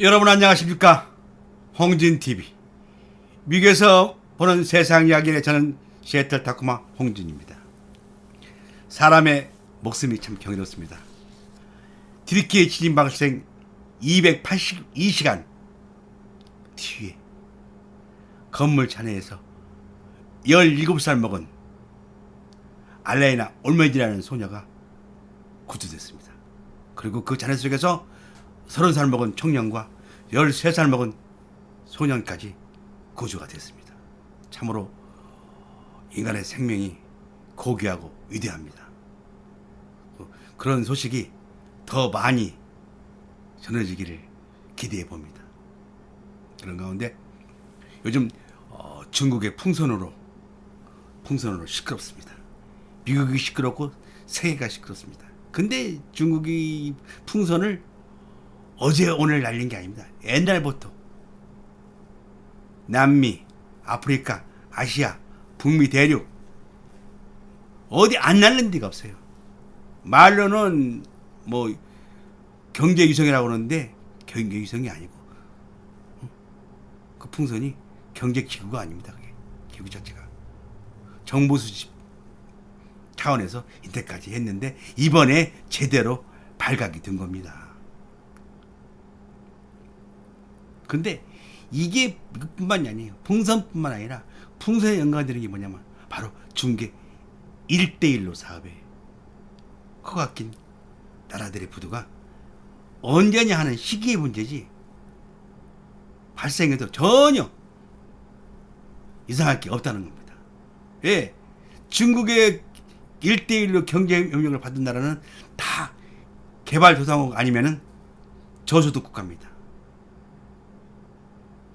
여러분 안녕하십니까? 홍진TV 미국에서 보는 세상 이야기에 저는 시애틀 타코마 홍진입니다. 사람의 목숨이 참 경이롭습니다. 뒤늦게 지진 발생 282시간 뒤에 건물 잔해에서 17살 먹은 알레이나 올메디라는 소녀가 구조됐습니다. 그리고 그 잔해 속에서 30살 먹은 청년과 13살 먹은 소년까지 구조가 됐습니다. 참으로 인간의 생명이 고귀하고 위대합니다. 그런 소식이 더 많이 전해지기를 기대해 봅니다. 그런 가운데 요즘 중국의 풍선으로 시끄럽습니다. 미국이 시끄럽고 세계가 시끄럽습니다. 근데 중국이 풍선을 어제 오늘 날린 게 아닙니다. 옛날부터 남미, 아프리카, 아시아, 북미 대륙 어디 안 날린 데가 없어요. 말로는 뭐 경제위성이라고 그러는데 경제위성이 아니고 그 풍선이 경제기구가 아닙니다. 그게 기구 자체가 정보 수집 차원에서 이때까지 했는데 이번에 제대로 발각이 된 겁니다. 근데 이게 뿐만이 아니에요. 풍선뿐만 아니라 풍선에 연관되는 게 뭐냐면 바로 중개 1대1로 사업에 코가 낀 나라들의 부도가 언제냐 하는 시기의 문제지 발생해도 전혀 이상할 게 없다는 겁니다. 예, 중국의 1대1로 경제협력을 받은 나라는 다 개발도상국 아니면은 저소득 국가입니다.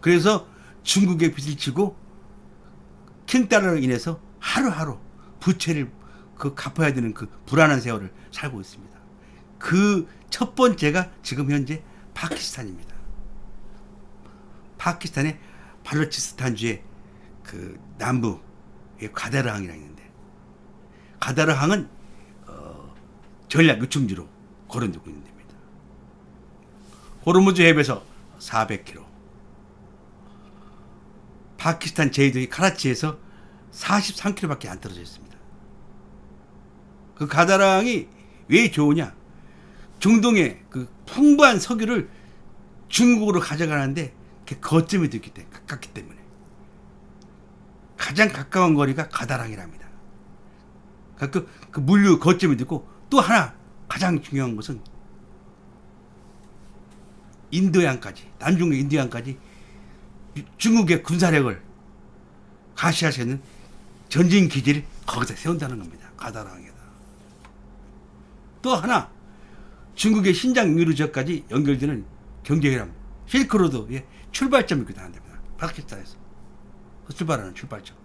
그래서 중국의 빚을 지고 킹달러로 인해서 하루하루 부채를 갚아야 되는 그 불안한 세월을 살고 있습니다. 그 첫 번째가 지금 현재 파키스탄입니다. 파키스탄의 발루치스탄주의 그 남부의 가다르항이라고 있는데 가다르항은 전략 요충지로 거론되고 있는 데입니다. 호르무즈 해협에서 400km 파키스탄 제이도의 카라치에서 43km밖에 안 떨어져 있습니다. 그 가다랑이 왜 좋으냐? 중동의 그 풍부한 석유를 중국으로 가져가는데 그 거점이 됐기 때문에 가깝기 때문에 가장 가까운 거리가 가다랑이랍니다. 그 물류 거점이 되고 또 하나 가장 중요한 것은 인도양까지 남중국 인도양까지 중국의 군사력을 가시할 수 있는 전진 기지를 거기다 세운다는 겁니다. 가다랑에다. 또 하나 중국의 신장 유류 지역까지 연결되는 경제회람 실크로드의 출발점이기도 한답니다. 파키스탄에서 출발하는 출발점.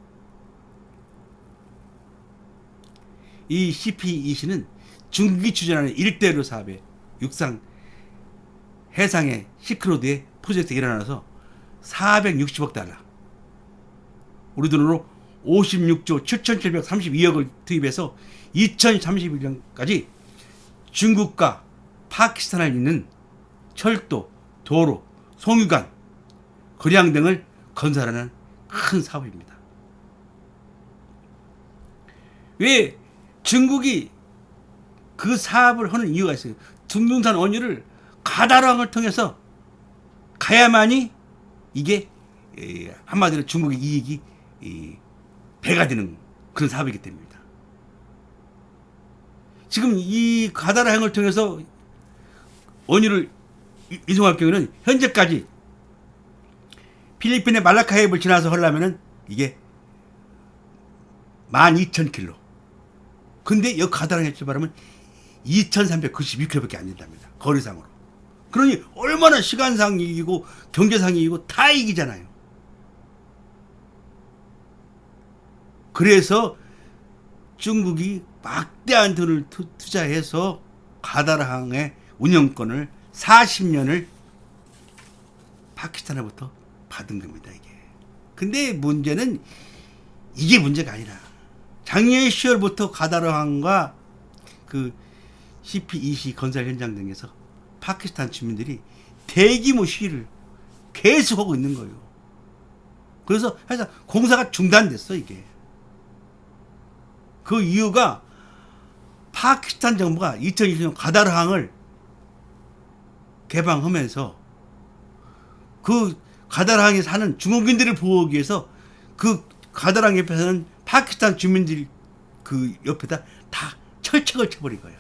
이 CP20는 중국이 추진하는 1대1로 사업의 육상 해상의 실크로드의 프로젝트가 일어나서 460억 달러 우리 돈으로 56조 7,732억을 투입해서 2031년까지 중국과 파키스탄을 잇는 철도, 도로, 송유관, 거리항 등을 건설하는 큰 사업입니다. 왜 중국이 그 사업을 하는 이유가 있어요. 둥둥산 원유를 가다랑을 통해서 가야만이 이게 한마디로 중국의 이익이 배가 되는 그런 사업이기 때문입니다. 지금 이 가다랑을 통해서 원유를 이송할 경우는 현재까지 필리핀의 말라카 해협을 지나서 하려면은 이게 12,000km. 근데 여기 가다랑에 출발하면 2,392km밖에 안 된답니다. 거리상으로. 그러니 얼마나 시간상 이기고 경제상 이기고 다 이기잖아요. 그래서 중국이 막대한 돈을 투자해서 가다랑의 운영권을 40년을 파키스탄으로부터 받은 겁니다. 이게. 근데 문제는 이게 문제가 아니라 작년 10월부터 가다랑과 그 CP20 건설 현장 등에서 파키스탄 주민들이 대규모 시위를 계속하고 있는 거예요. 그래서 사실 공사가 중단됐어 이게. 그 이유가 파키스탄 정부가 2020년 가다르항을 개방하면서 그 가다르항에 사는 중국인들을 보호하기 위해서 그 가다르항 옆에 사는 파키스탄 주민들 그 옆에다 다 철책을 쳐버린 거예요.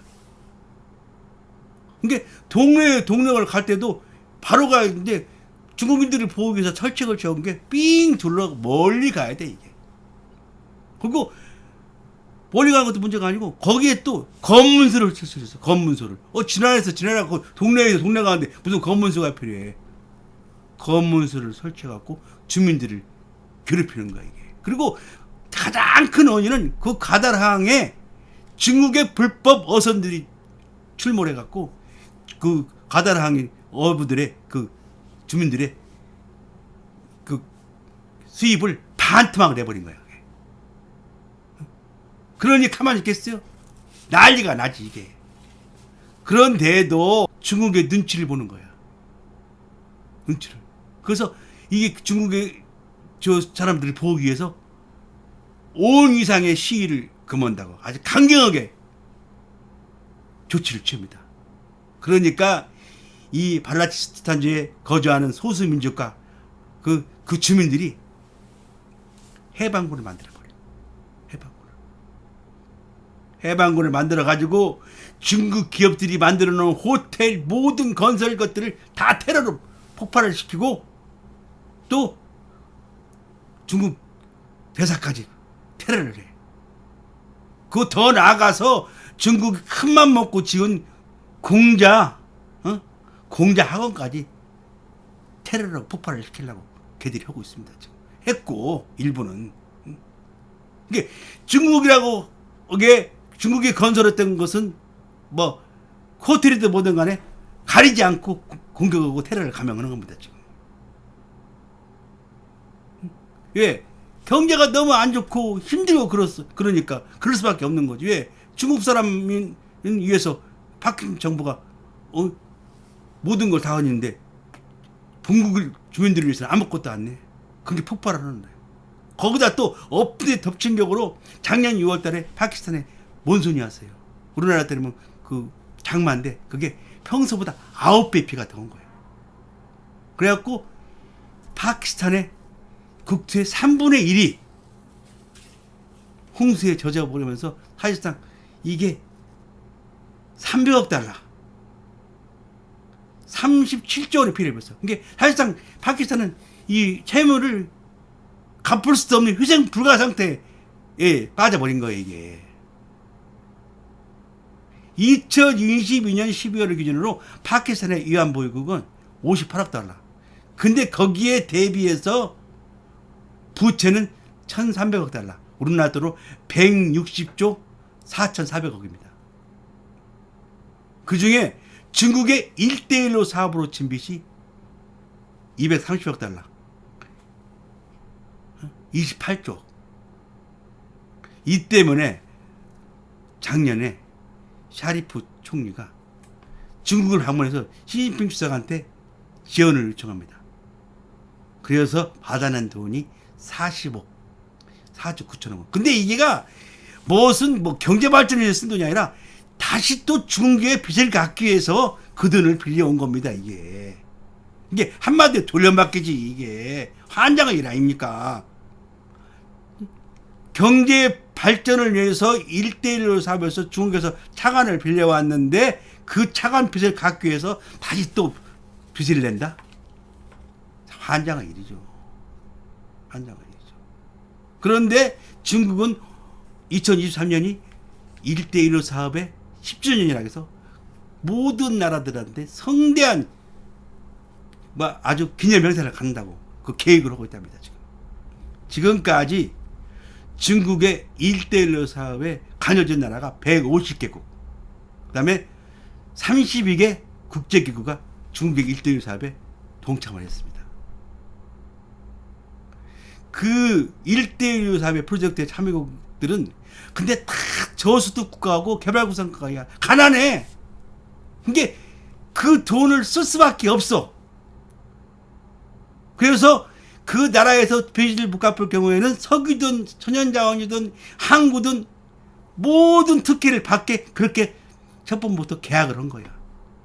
그러니까 동네를 갈 때도 바로 가는데 중국인들을 보호하기 위해서 철책을 쳐온 게 삥 둘러가고 멀리 가야 돼 이게. 그리고 멀리 가는 것도 문제가 아니고 거기에 또 검문소를 설치했어. 검문소를. 지나라에서 지나라고 동네에서 동네 가는데 무슨 검문소가 필요해. 검문소를 설치해갖고 주민들을 괴롭히는 거야 이게. 그리고 가장 큰 원인은 그 가다르항에 중국의 불법 어선들이 출몰해갖고 그 가다르항인 어부들의 그 주민들의 그 수입을 반토막을 내버린 거야. 그러니 가만히 있겠어요? 난리가 나지 이게. 그런데도 중국의 눈치를 보는 거야. 눈치를. 그래서 이게 중국의 저 사람들을 보호하기 위해서 5원 이상의 시위를 금한다고 아주 강경하게 조치를 취합니다. 그러니까 이 발라치스탄주에 거주하는 소수민족과 그 주민들이 해방군을 만들어버려요. 해방군을 만들어가지고 중국 기업들이 만들어 놓은 호텔 모든 건설 것들을 다 테러로 폭발을 시키고 또 중국 대사까지 테러를 해. 그거 더 나아가서 중국이 큰맘 먹고 지은 공자 학원까지 테러로 폭발을 시키려고 걔들이 하고 있습니다. 지금. 했고 일부는. 이게 중국이라고 이게 중국이 건설했던 것은 뭐 호텔이든 뭐든 간에 가리지 않고 공격하고 테러를 감행하는 겁니다. 지금. 왜? 경제가 너무 안 좋고 힘들고 그러니까 그럴 수밖에 없는 거지. 왜? 중국 사람인 위해서 박힌 정부가 모든 걸 다 하는데 본국 주민들을 위해서는 아무것도 안 내. 그게 폭발을 하는 거예요. 거기다 또 엎드려 덮친 격으로 작년 6월 달에 파키스탄에 몬순이 왔어요. 우리나라 때는 그 장마인데 그게 평소보다 9배 비가 더 온 거예요. 그래갖고 파키스탄의 국토의 3분의 1이 홍수에 젖어버리면서 사실상 이게 300억 달러 37조 원의 피해를 입었어. 이게 사실상 파키스탄은 이 채무를 갚을 수도 없는 희생 불가 상태에 빠져버린 거예요, 이게. 2022년 12월 기준으로 파키스탄의 위안보유국은 58억 달러. 근데 거기에 대비해서 부채는 1,300억 달러. 우리나라 돈으로 160조 4,400억입니다. 그 중에 중국의 1대1로 사업으로 친 빚이 230억 달러. 28조. 이 때문에 작년에 샤리프 총리가 중국을 방문해서 시진핑 주석한테 지원을 요청합니다. 그래서 받아낸 돈이 40조 9천억 원. 근데 이게가 무슨 경제 발전을 위해서 쓴 돈이 아니라 다시 또 중국의 빚을 갚기 위해서 그 돈을 빌려온 겁니다. 이게 한마디로 돌려막기지. 이게 환장의 일 아닙니까? 경제 발전을 위해서 1대1로 사업해서 중국에서 차관을 빌려왔는데 그 차관 빚을 갚기 위해서 다시 또 빚을 낸다? 환장의 일이죠. 환장의 일이죠. 그런데 중국은 2023년이 1대1로 사업의 10주년이라고 해서 모든 나라들한테 성대한 아주 기념행사를 갖는다고 그 계획을 하고 있답니다. 지금까지 중국의 1대1로 사업에 관여된 나라가 150개국, 그 다음에 32개 국제기구가 중국의 1대1 사업에 동참을 했습니다. 그 1대1 사업의 프로젝트의 참여국들은 근데 다 저수도 국가하고 개발구상 국가가 가난해. 이게 그 돈을 쓸 수밖에 없어. 그래서 그 나라에서 빚을 못 갚을 경우에는 석유든 천연자원이든 항구든 모든 특혜를 받게 그렇게 첫 번부터 계약을 한 거야.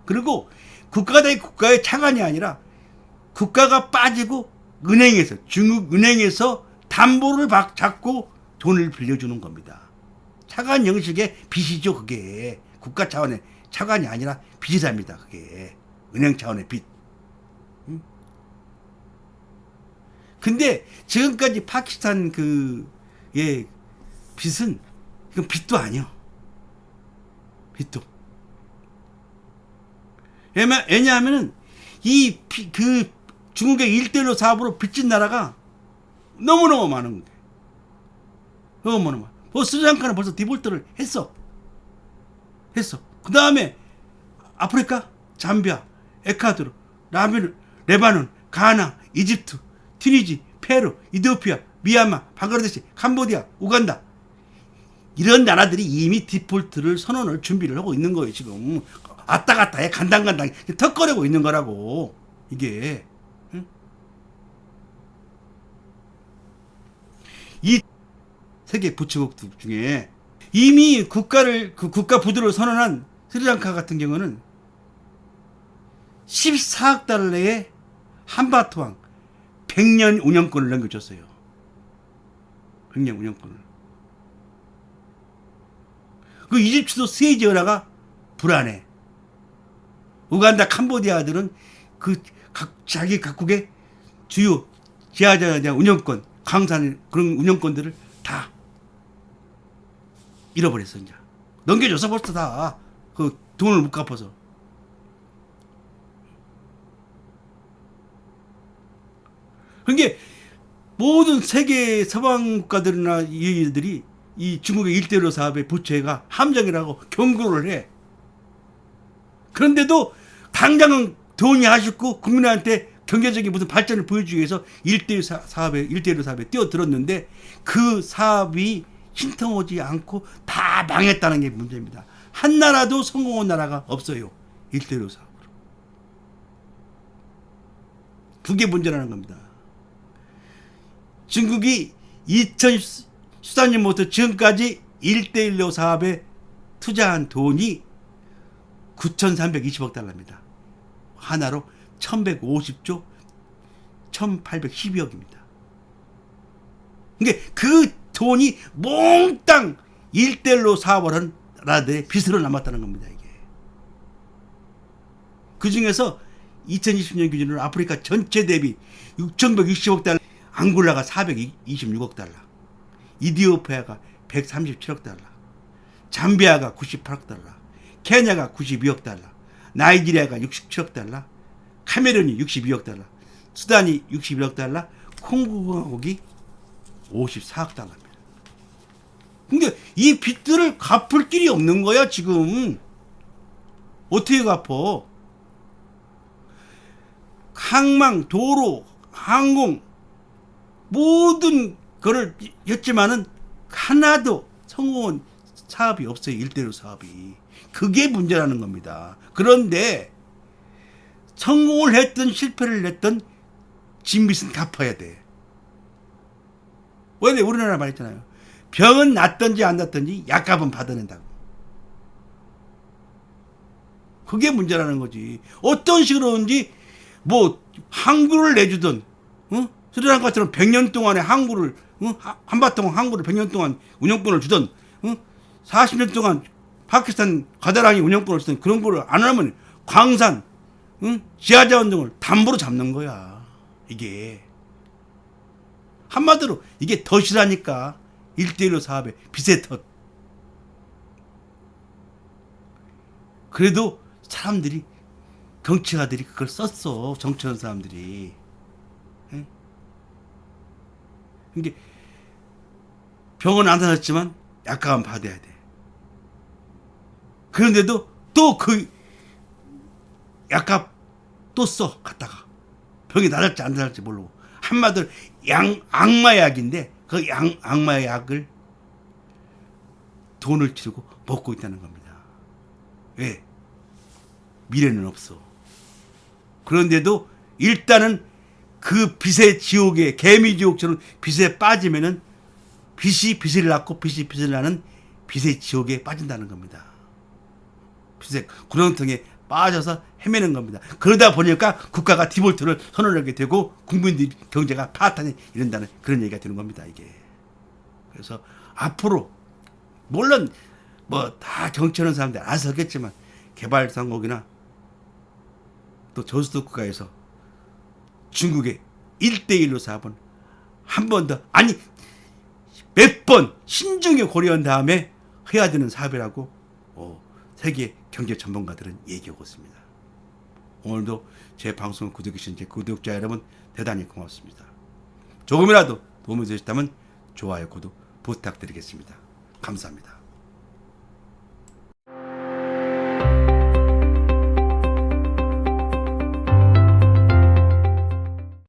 그리고 국가 대 국가의 차관이 아니라 국가가 빠지고 은행에서 중국 은행에서 담보를 잡고 돈을 빌려주는 겁니다. 차관 형식의 빚이죠. 그게 국가 차원의 차관이 아니라 빚이랍니다. 그게 은행 차원의 빚. 근데 지금까지 파키스탄 예 빚은 이건 빚도 아니요. 빚도. 왜냐하면은 그 중국의 1대1로 사업으로 빚진 나라가 너무너무 많은 거예요. 너무너무 많아. 스리랑카는 벌써 디폴트를 했어. 그 다음에 아프리카, 잠비아, 에콰도르, 레바논, 가나, 이집트, 튀니지, 페루, 이디오피아, 미얀마, 방글라데시, 캄보디아, 우간다. 이런 나라들이 이미 디폴트를 선언을 준비를 하고 있는 거예요. 지금 왔다 갔다 해 간당간당 턱거리고 있는 거라고 이게. 응? 이 세계 부처국 중에 이미 국가 부도를 선언한 스리랑카 같은 경우는 14억 달러의 한바토왕 100년 운영권을 넘겨줬어요. 100년 운영권을. 그 이집트도 세제 은하가 불안해. 우간다, 캄보디아들은 자기 각국의 주요 지하자에 대한 운영권, 강산 그런 운영권들을 다 잃어버렸어. 이제 넘겨줘서 벌써 다 그 돈을 못 갚아서. 그게 모든 세계 서방 국가들이나 이들이 이 중국의 1대1로 사업의 부채가 함정이라고 경고를 해. 그런데도 당장은 돈이 아쉽고 국민한테 경제적인 무슨 발전을 보여주기 위해서 1대1로 사업에 뛰어들었는데 그 사업이 신통하지 않고 다 망했다는 게 문제입니다. 한 나라도 성공한 나라가 없어요. 1대1로 사업으로. 그게 문제라는 겁니다. 중국이 2013년부터 지금까지 1대1로 사업에 투자한 돈이 9,320억 달러입니다. 하나로 1,150조 1,812억입니다. 그러니까 그 돈이 몽땅 1대1로 사업을 한 나라들의 빚으로 남았다는 겁니다. 이게. 그 중에서 2020년 기준으로 아프리카 전체 대비 6,160억 달러, 앙골라가 426억 달러, 이디오피아가 137억 달러, 잠비아가 98억 달러, 케냐가 92억 달러, 나이지리아가 67억 달러, 카메룬이 62억 달러, 수단이 61억 달러, 콩고공화국이 54억 달러입니다. 근데 이 빚들을 갚을 길이 없는 거야 지금. 어떻게 갚어? 항만, 도로, 항공 모든 거를 했지만은 하나도 성공한 사업이 없어요. 1대1로 사업이. 그게 문제라는 겁니다. 그런데 성공을 했든 실패를 했든 진빚은 갚아야 돼. 원래 우리나라 말했잖아요. 병은 낫든지 안 낫든지 약값은 받아낸다고. 그게 문제라는 거지. 어떤 식으로든지 뭐 항구를 내주든, 응? 스리랑카처럼 100년 동안의 항구를, 응? 한바탕 항구를 100년 동안 운영권을 주든, 응? 40년 동안 파키스탄 가다랑이 운영권을 주든 그런 거를 안 하면 광산, 응? 지하자원 등을 담보로 잡는 거야. 이게. 한마디로 이게 덫이라니까. 1대1로 사업의 빚의 덫. 그래도 사람들이, 정치가들이 그걸 썼어. 정치하는 사람들이. 응? 이게 병은 안 사셨지만 약값은 받아야 돼. 그런데도 또 그 약값 또 써. 갖다가 병이 나을지 안 나을지 모르고. 한마디로 악마약인데 그 악마약을 돈을 치르고 먹고 있다는 겁니다. 왜? 미래는 없어. 그런데도 일단은 그 빚의 지옥에 개미 지옥처럼 빚에 빠지면은 빚이 빚을 낳고 빚이 빚을 낳는 빚의 지옥에 빠진다는 겁니다. 빚의 구렁텅이에 빠져서 헤매는 겁니다. 그러다 보니까 국가가 디볼트를 선언하게 되고 국민들 경제가 파탄에 이른다는 그런 얘기가 되는 겁니다. 이게. 그래서 앞으로 물론 뭐 다 정치하는 사람들 알아서 하겠지만 개발상국이나 또 저수도 국가에서 중국의 1대1로 사업은 한 번 더 아니 몇 번 신중히 고려한 다음에 해야 되는 사업이라고 세계 경제 전문가들은 얘기하고 있습니다. 오늘도 제 방송을 구독해 주신 제 구독자 여러분 대단히 고맙습니다. 조금이라도 도움이 되셨다면 좋아요, 구독 부탁드리겠습니다. 감사합니다.